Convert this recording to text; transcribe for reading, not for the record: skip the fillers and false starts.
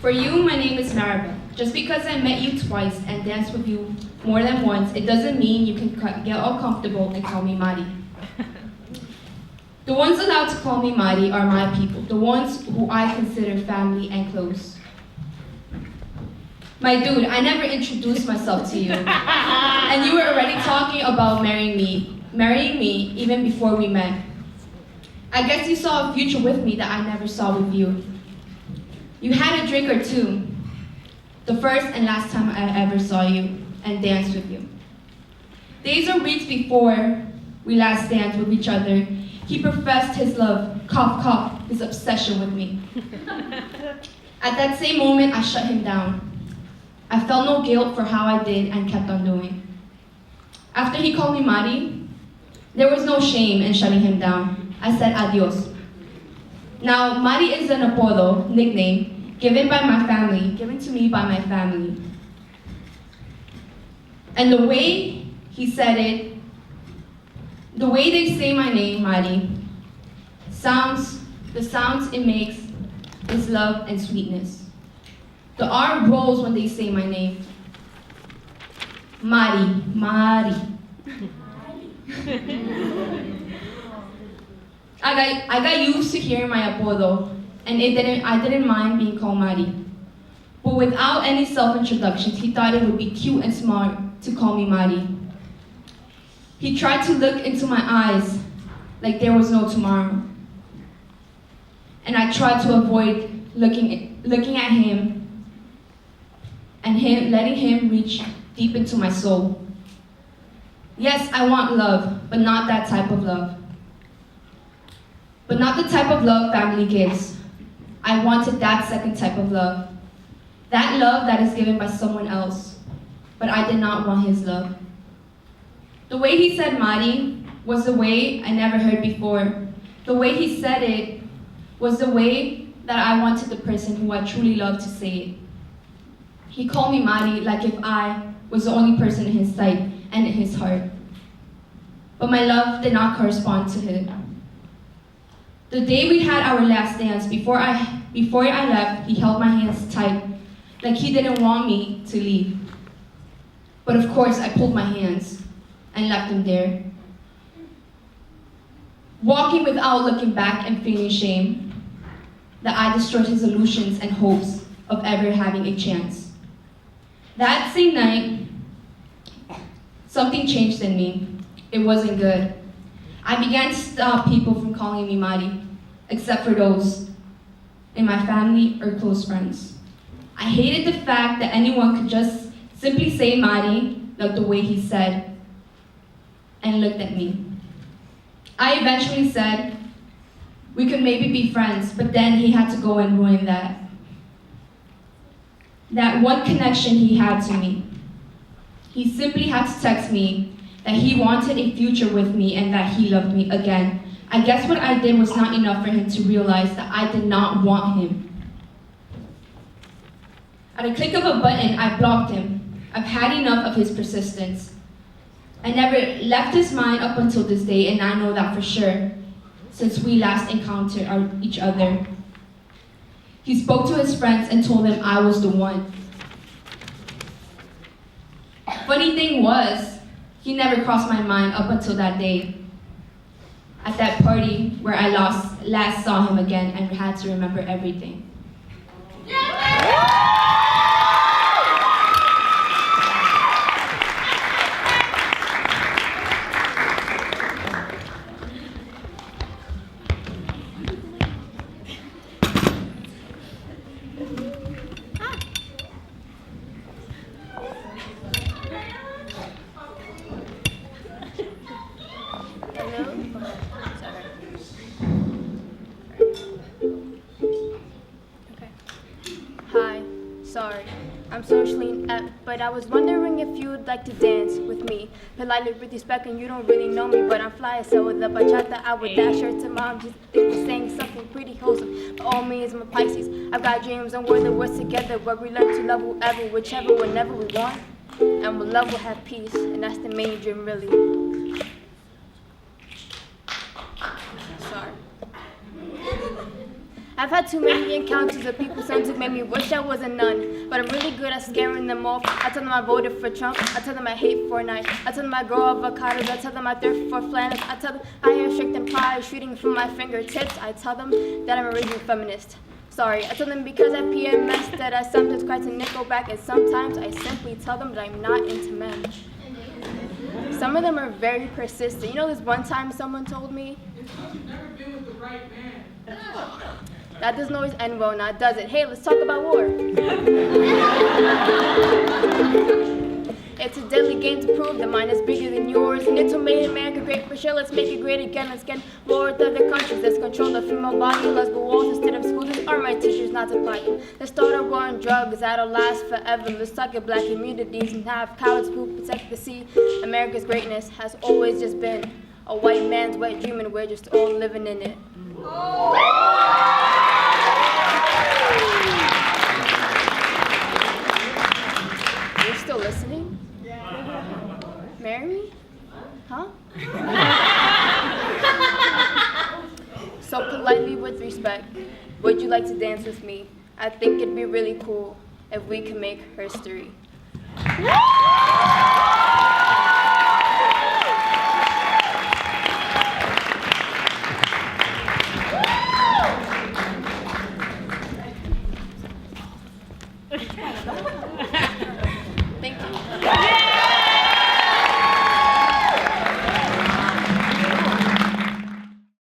For you, my name is Maribel. Just because I met you twice and danced with you more than once, it doesn't mean you can get all comfortable and call me Mari. The ones allowed to call me Mari are my people, the ones who I consider family and close. My dude, I never introduced myself to you. And you were already talking about marrying me even before we met. I guess you saw a future with me that I never saw with you. You had a drink or two, the first and last time I ever saw you and danced with you. Days or weeks before we last danced with each other, he professed his love, cough, cough, his obsession with me. At that same moment, I shut him down. I felt no guilt for how I did and kept on doing. After he called me Mari, there was no shame in shutting him down. I said adios. Now, Mari is an apodo, nickname, given to me by my family. And the way he said it, the way they say my name, Mari, the sounds it makes is love and sweetness. The R rolls when they say my name. Mari, Mari. I got used to hearing my apodo, and I didn't mind being called Mari. But without any self-introductions, he thought it would be cute and smart to call me Mari. He tried to look into my eyes like there was no tomorrow. And I tried to avoid looking at him and letting him reach deep into my soul. Yes, I want love, but not that type of love. But not the type of love family gives. I wanted that second type of love. That love that is given by someone else. But I did not want his love. The way he said Mari was the way I never heard before. The way he said it was the way that I wanted the person who I truly loved to say it. He called me Mari like if I was the only person in his sight and in his heart. But my love did not correspond to him. The day we had our last dance, before I left, he held my hands tight, like he didn't want me to leave. But of course, I pulled my hands and left him there. Walking without looking back and feeling shame that I destroyed his illusions and hopes of ever having a chance. That same night, something changed in me. It wasn't good. I began to stop people from calling me Mari, except for those in my family or close friends. I hated the fact that anyone could just simply say Mari, like the way he said, and looked at me. I eventually said we could maybe be friends, but then he had to go and ruin that one connection he had to me. He simply had to text me that he wanted a future with me and that he loved me again. I guess what I did was not enough for him to realize that I did not want him. At a click of a button, I blocked him. I've had enough of his persistence. I never left his mind up until this day, and I know that for sure, since we last encountered each other. He spoke to his friends and told them I was the one. Funny thing was, he never crossed my mind up until that day. At that party where I last saw him again and had to remember everything. Sorry, I'm socially inept, but I was wondering if you'd like to dance with me. Politely with respect, and you don't really know me, but I'm fly as hell with the bachata. I would dash her to mom, just think you're saying something pretty wholesome. By all means, I'm a Pisces. I've got dreams and we're the words together, where we learn to love whoever, whichever, whenever we want. And we'll love will have peace, and that's the main dream, really. Sorry. I've had too many encounters with people sometimes to make me wish I was a nun. But I'm really good at scaring them off. I tell them I voted for Trump. I tell them I hate Fortnite. I tell them I grow avocados. I tell them I thrift for flannels. I tell them I have strength and pride shooting from my fingertips. I tell them that I'm a raging feminist. Sorry, I tell them because I PMS that I sometimes cry to Nickelback, and sometimes I simply tell them that I'm not into men. Some of them are very persistent. You know, this one time someone told me, "You've never been with the right man." That doesn't always end well, now does it? Hey, let's talk about war. It's a deadly game to prove that mine is bigger than yours. And it's what made America great for sure. Let's make it great again. Let's get war with other countries. Let's control the female body. Let's go walls instead of schools. These are my teachers, not to fight. Let's start a war on drugs that'll last forever. Let's target black communities and have cowards who protect the sea. America's greatness has always just been a white man's wet dream, and we're just all living in it. You're still listening? Marry me? Huh? So politely, with respect, would you like to dance with me? I think it'd be really cool if we could make history.